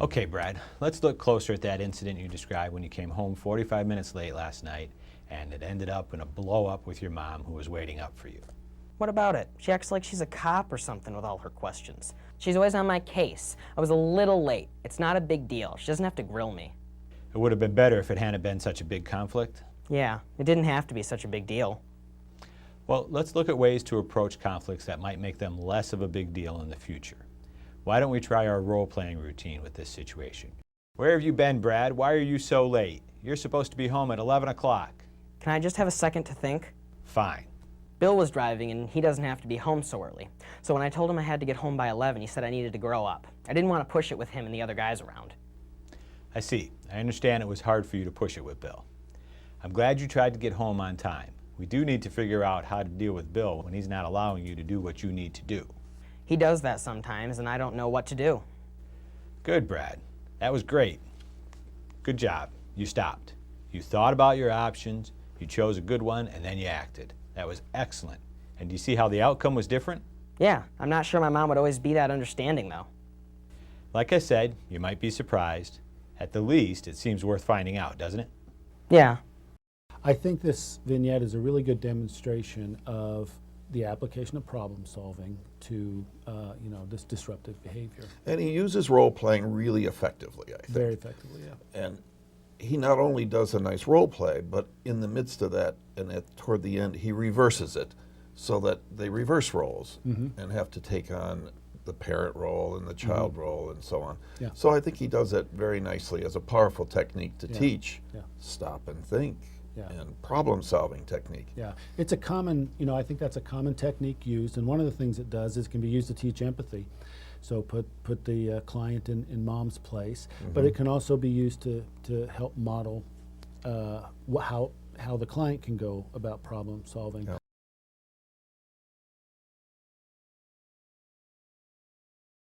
Okay, Brad, let's look closer at that incident you described when you came home 45 minutes late last night and it ended up in a blow-up with your mom who was waiting up for you. What about it? She acts like she's a cop or something with all her questions. She's always on my case. I was a little late. It's not a big deal. She doesn't have to grill me. It would have been better if it hadn't been such a big conflict. Yeah, it didn't have to be such a big deal. Well, let's look at ways to approach conflicts that might make them less of a big deal in the future. Why don't we try our role-playing routine with this situation? Where have you been, Brad? Why are you so late? You're supposed to be home at 11 o'clock. Can I just have a second to think? Fine. Bill was driving and he doesn't have to be home so early. So when I told him I had to get home by 11, he said I needed to grow up. I didn't want to push it with him and the other guys around. I see. I understand it was hard for you to push it with Bill. I'm glad you tried to get home on time. We do need to figure out how to deal with Bill when he's not allowing you to do what you need to do. He does that sometimes and I don't know what to do. Good, Brad. That was great. Good job. You stopped. You thought about your options, you chose a good one, and then you acted. That was excellent. And do you see how the outcome was different? Yeah, I'm not sure my mom would always be that understanding though. Like I said, you might be surprised. At the least, it seems worth finding out, doesn't it? Yeah. I think this vignette is a really good demonstration of the application of problem solving to this disruptive behavior. And he uses role-playing really effectively, I think. Very effectively, yeah. And he not only does a nice role play, but in the midst of that, and toward the end, he reverses it so that they reverse roles and have to take on the parent role and the child role and so on. Yeah. So I think he does it very nicely as a powerful technique to teach Yeah. stop and think Yeah. and problem-solving technique. Yeah, it's a common, I think that's a common technique used, and one of the things it does is it can be used to teach empathy. So put the client in mom's place, but it can also be used to help model how the client can go about problem solving. Yeah.